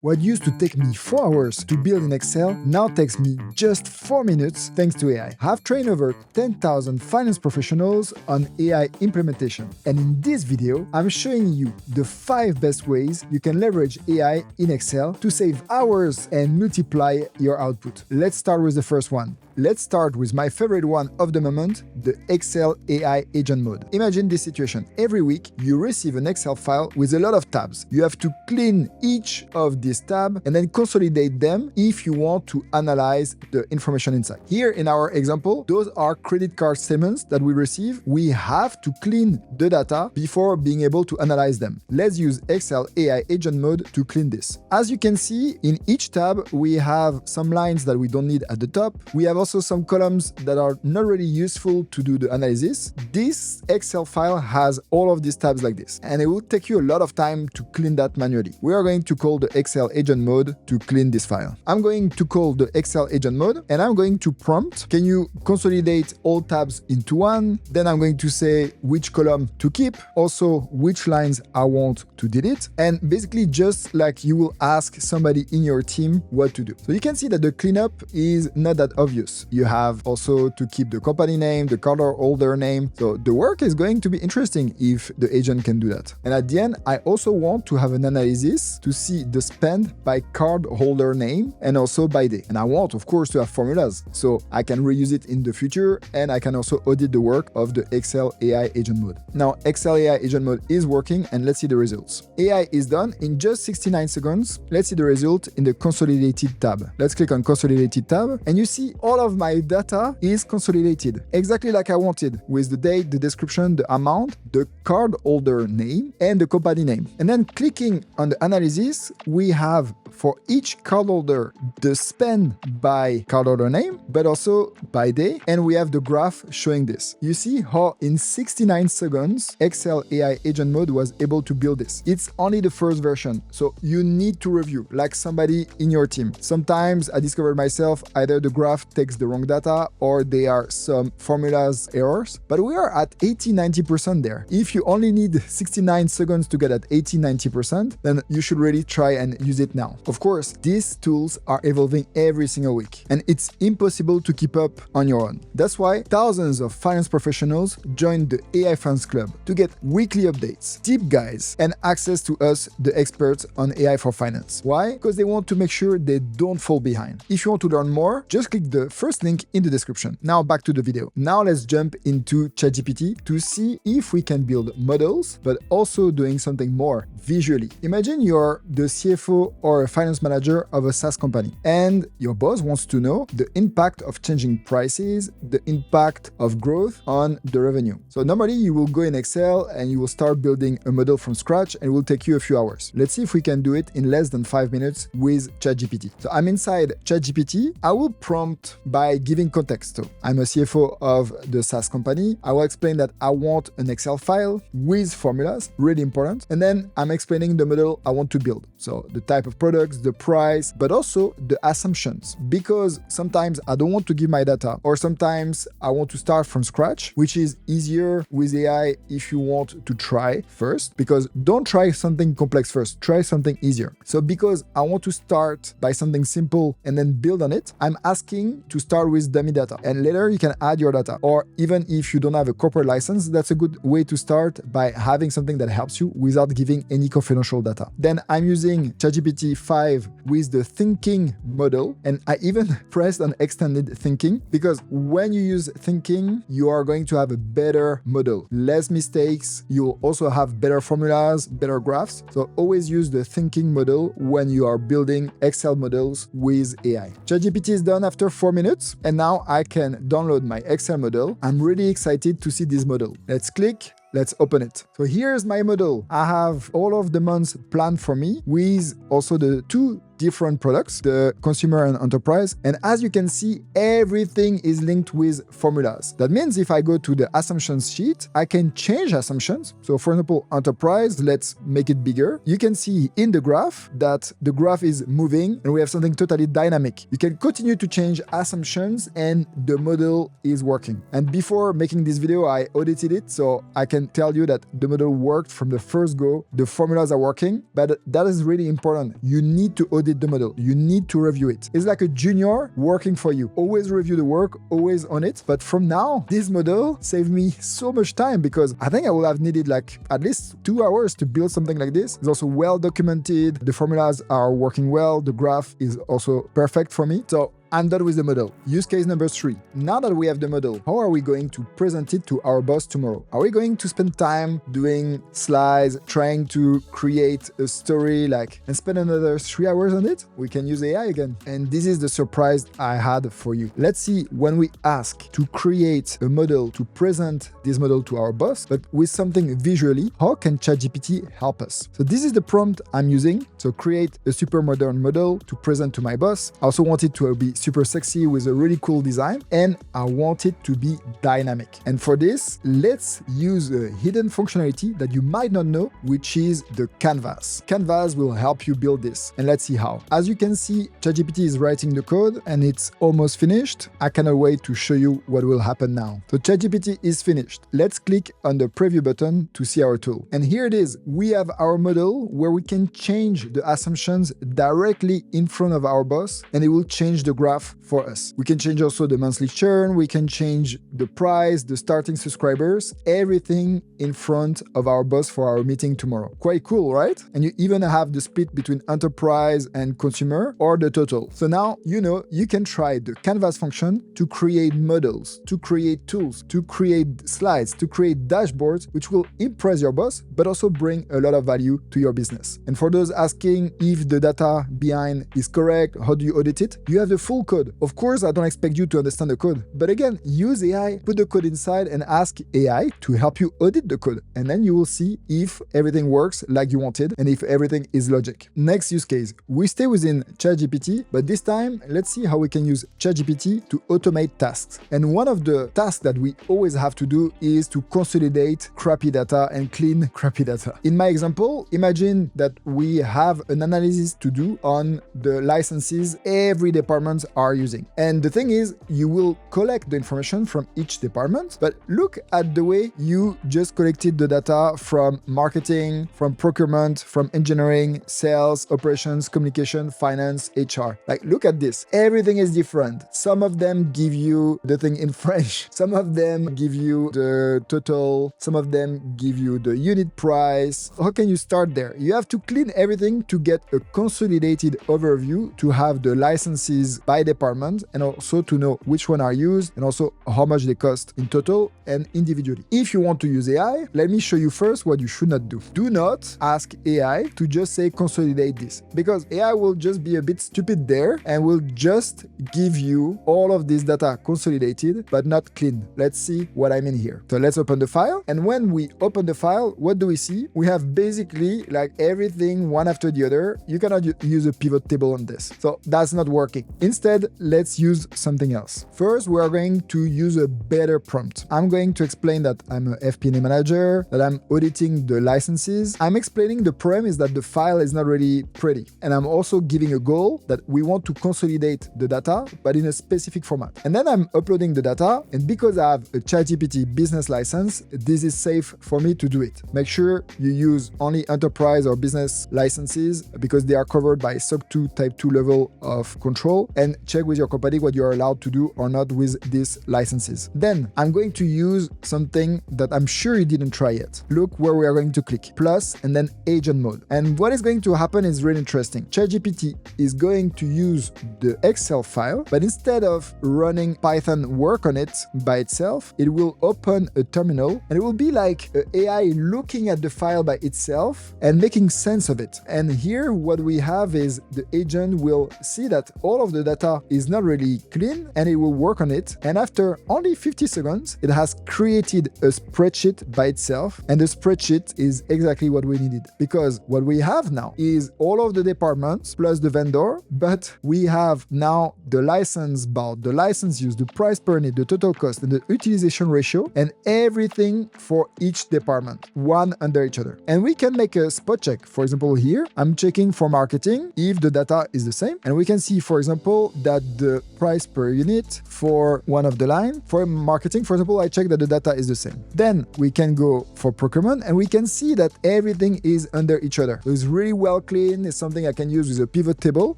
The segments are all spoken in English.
What used to take me 4 hours to build in Excel now takes me just 4 minutes thanks to AI. I've trained over 10,000 finance professionals on AI implementation. And in this video, I'm showing you the 5 best ways you can leverage AI in Excel to save hours and multiply your output. Let's start with the first one. Let's start with my favorite one of the moment, the Excel AI agent mode. Imagine this situation. Every week, you receive an Excel file with a lot of tabs. You have to clean each of these tabs and then consolidate them if you want to analyze the information inside. Here in our example, those are credit card statements that we receive. We have to clean the data before being able to analyze them. Let's use Excel AI agent mode to clean this. As you can see, in each tab, we have some lines that we don't need at the top. We have also some columns that are not really useful to do the analysis. This Excel file has all of these tabs like this, and it will take you a lot of time to clean that manually. We are going to call the Excel agent mode to clean this file. I'm going to call the Excel agent mode, and I'm going to prompt, can you consolidate all tabs into one? Then I'm going to say which column to keep, also which lines I want to delete, and basically just like you will ask somebody in your team what to do. So you can see that the cleanup is not that obvious. You have also to keep the company name, the cardholder name. So the work is going to be interesting if the agent can do that. And at the end, I also want to have an analysis to see the spend by cardholder name and also by day. And I want, of course, to have formulas so I can reuse it in the future, and I can also audit the work of the Excel AI agent mode. Now, Excel AI agent mode is working, and let's see the results. AI is done in just 69 seconds. Let's see the result in the consolidated tab. Let's click on consolidated tab, and you see all of my data is consolidated exactly like I wanted, with the date, the description, the amount, the cardholder name, and the company name. And then clicking on the analysis, we have for each cardholder the spend by cardholder name, but also by day, and we have the graph showing this. You see how in 69 seconds, Excel AI agent mode was able to build this. It's only the first version, so you need to review, like somebody in your team. Sometimes I discovered myself either the graph takes the wrong data or there are some formulas errors, but we are at 80-90% there. If you only need 69 seconds to get at 80-90%, then you should really try and use it now. Of course, these tools are evolving every single week, and it's impossible to keep up on your own. That's why thousands of finance professionals join the AI Fans Club to get weekly updates, deep guides, and access to us, the experts on AI for finance. Why? Because they want to make sure they don't fall behind. If you want to learn more, just click the first link in the description. Now back to the video. Now let's jump into ChatGPT to see if we can build models, but also doing something more visually. Imagine you're the CFO or a finance manager of a SaaS company, and your boss wants to know the impact of changing prices, the impact of growth on the revenue. So normally you will go in Excel and you will start building a model from scratch, and it will take you a few hours. Let's see if we can do it in less than 5 minutes with ChatGPT. So I'm inside ChatGPT. I will prompt by giving context. So I'm a CFO of the SaaS company. I will explain that I want an Excel file with formulas, really important. And then I'm explaining the model I want to build. So the type of products, the price, but also the assumptions. Because sometimes I don't want to give my data, or sometimes I want to start from scratch, which is easier with AI if you want to try first, because don't try something complex first, try something easier. So because I want to start by something simple and then build on it, I'm asking to start with dummy data, and later you can add your data. Or even if you don't have a corporate license, that's a good way to start, by having something that helps you without giving any confidential data. Then I'm using ChatGPT 5 with the thinking model, and I even pressed on extended thinking, because when you use thinking, you are going to have a better model, less mistakes. You'll also have better formulas, better graphs. So always use the thinking model when you are building Excel models with AI. ChatGPT is done after 4 minutes, and now I can download my Excel model. I'm really excited to see this model. Let's click. Let's open it. So here's my model. I have all of the months planned for me, with also the 2 different products, the consumer and enterprise. And as you can see, everything is linked with formulas. That means if I go to the assumptions sheet, I can change assumptions. So for example, enterprise, let's make it bigger. You can see in the graph that the graph is moving and we have something totally dynamic. You can continue to change assumptions and the model is working. And before making this video, I audited it, so I can tell you that the model worked from the first go. The formulas are working, but that is really important. You need to audit the model. You need to review it. It's like a junior working for you. Always review the work, always on it. But from now, this model saved me so much time because I think I would have needed like at least 2 hours to build something like this. It's also well documented. The formulas are working well. The graph is also perfect for me. So I'm done with the model. Use case number 3. Now that we have the model, how are we going to present it to our boss tomorrow? Are we going to spend time doing slides, trying to create a story and spend another 3 hours on it? We can use AI again. And this is the surprise I had for you. Let's see, when we ask to create a model, to present this model to our boss, but with something visually, how can ChatGPT help us? So this is the prompt I'm using. So create a super modern model to present to my boss. I also want it to be super sexy with a really cool design, and I want it to be dynamic. And for this, let's use a hidden functionality that you might not know, which is the canvas. Canvas will help you build this, and let's see how. As you can see, ChatGPT is writing the code and it's almost finished. I cannot wait to show you what will happen now. So ChatGPT is finished. Let's click on the preview button to see our tool. And here it is. We have our model where we can change the assumptions directly in front of our boss, and it will change the graph for us. We can change also the monthly churn, we can change the price, the starting subscribers, everything in front of our boss for our meeting tomorrow. Quite cool, right? And you even have the split between enterprise and consumer or the total. So now you know you can try the canvas function to create models, to create tools, to create slides, to create dashboards, which will impress your boss, but also bring a lot of value to your business. And for those asking if the data behind is correct, how do you audit it? You have the full code. Of course, I don't expect you to understand the code, but again, use AI, put the code inside and ask AI to help you audit the code. And then you will see if everything works like you wanted and if everything is logic. Next use case, we stay within ChatGPT, but this time, let's see how we can use ChatGPT to automate tasks. And one of the tasks that we always have to do is to consolidate crappy data and clean crappy data. In my example, imagine that we have an analysis to do on the licenses every department are using. And the thing is, you will collect the information from each department, but look at the way you just collected the data from marketing, from procurement, from engineering, sales, operations, communication, finance, HR. Look at this. Everything is different. Some of them give you the thing in French. Some of them give you the total. Some of them give you the unit price. How can you start there? You have to clean everything to get a consolidated overview, to have the licenses by department, and also to know which one are used and also how much they cost in total and individually. If you want to use AI, let me show you first what you should not do. Do not ask AI to just say consolidate this, because AI will just be a bit stupid there and will just give you all of this data consolidated but not clean. Let's see what I mean here. So let's open the file, and when we open the file, what do we see? We have basically everything one after the other. You cannot use a pivot table on this, so that's not working. Instead, let's use something else. First, we are going to use a better prompt. I'm going to explain that I'm a FP&A manager, that I'm auditing the licenses. I'm explaining the problem is that the file is not really pretty. And I'm also giving a goal that we want to consolidate the data, but in a specific format. And then I'm uploading the data, and because I have a ChatGPT business license, this is safe for me to do it. Make sure you use only enterprise or business licenses because they are covered by SOC 2 type 2 level of control, and check with your company what you're allowed to do or not with these licenses. Then I'm going to use something that I'm sure you didn't try yet. Look where we are going to click, plus and then agent mode. And what is going to happen is really interesting. ChatGPT is going to use the Excel file, but instead of running Python work on it by itself, it will open a terminal and it will be like an AI looking at the file by itself and making sense of it. And here what we have is the agent will see that all of the data data is not really clean, and it will work on it. And after only 50 seconds, it has created a spreadsheet by itself. And the spreadsheet is exactly what we needed, because what we have now is all of the departments plus the vendor, but we have now the license bound, the license use, the price per unit, the total cost, and the utilization ratio, and everything for each department, one under each other. And we can make a spot check. For example, here, I'm checking for marketing if the data is the same. And we can see, for example, that the price per unit for one of the line, for marketing, for example, I check that the data is the same. Then we can go for procurement, and we can see that everything is under each other. So it's really well clean. It's something I can use with a pivot table,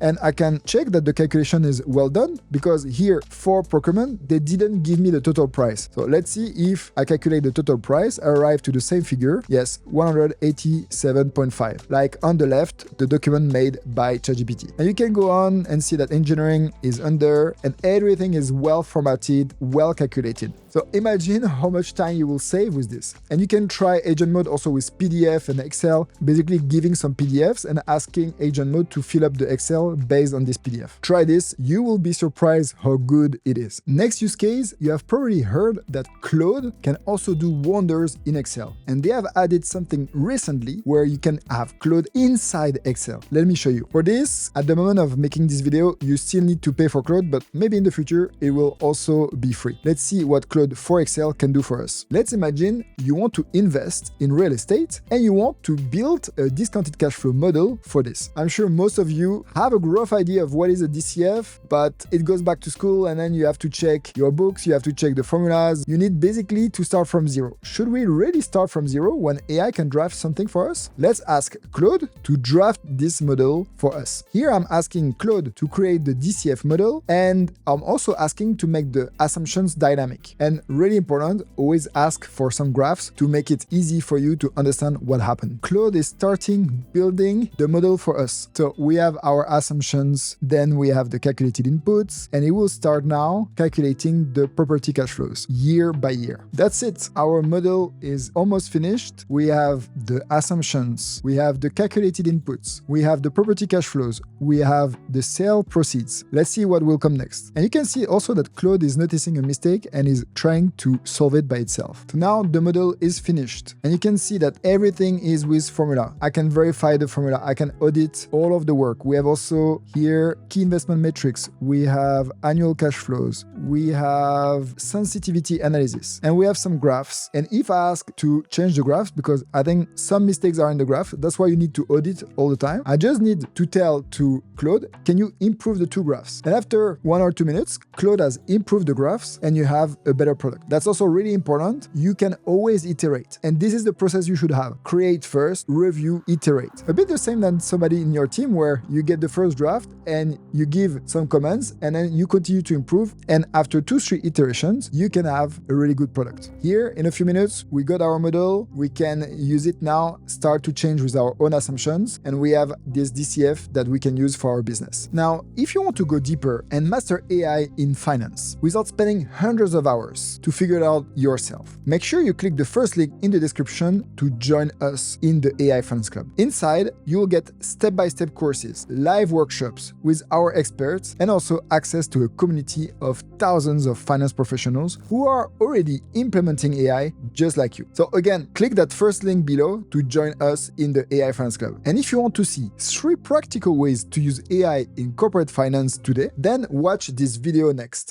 and I can check that the calculation is well done, because here for procurement, they didn't give me the total price. So let's see if I calculate the total price, I arrive to the same figure. Yes, 187.5, like on the left, the document made by ChatGPT. And you can go on and see that engineering is under, and everything is well formatted, well calculated. So imagine how much time you will save with this. And you can try agent mode also with PDF and Excel, basically giving some PDFs and asking agent mode to fill up the Excel based on this PDF. Try this, you will be surprised how good it is. Next use case, you have probably heard that Claude can also do wonders in Excel. And they have added something recently where you can have Claude inside Excel. Let me show you. For this, at the moment of making this video, you still need to pay for Claude, but maybe in the future, it will also be free. Let's see what Claude for Excel can do for us. Let's imagine you want to invest in real estate and you want to build a discounted cash flow model for this. I'm sure most of you have a rough idea of what is a DCF, but it goes back to school and then you have to check your books, you have to check the formulas. You need basically to start from zero. Should we really start from zero when AI can draft something for us? Let's ask Claude to draft this model for us. Here I'm asking Claude to create the DCF model, and I'm also asking to make the assumptions dynamic. And really important, always ask for some graphs to make it easy for you to understand what happened. Claude is starting building the model for us. So we have our assumptions, then we have the calculated inputs, and it will start now calculating the property cash flows year by year. That's it. Our model is almost finished. We have the assumptions, we have the calculated inputs, we have the property cash flows, we have the sale proceeds. Let's see what will come next. And you can see also that Claude is noticing a mistake and is trying to solve it by itself. So now the model is finished, and you can see that everything is with formula. I can verify the formula, I can audit all of the work. We have also here key investment metrics, we have annual cash flows, we have sensitivity analysis, and we have some graphs. And if I ask to change the graphs, because I think some mistakes are in the graph, that's why you need to audit all the time, I just need to tell to Claude, can you improve the two graphs? And after 1 or 2 minutes, Claude has improved the graphs and you have a better product. That's also really important. You can always iterate. And this is the process you should have. Create first, review, iterate. A bit the same than somebody in your team where you get the first draft and you give some comments and then you continue to improve. And after 2-3 iterations, you can have a really good product. Here, in a few minutes, we got our model. We can use it now, start to change with our own assumptions. And we have this DCF that we can use for our business. Now, if you want to go deeper and master AI in finance without spending hundreds of hours to figure it out yourself, make sure you click the first link in the description to join us in the AI Finance Club. Inside, you will get step-by-step courses, live workshops with our experts, and also access to a community of thousands of finance professionals who are already implementing AI just like you. So again, click that first link below to join us in the AI Finance Club. And if you want to see 3 practical ways to use AI in corporate finance today, then watch this video next.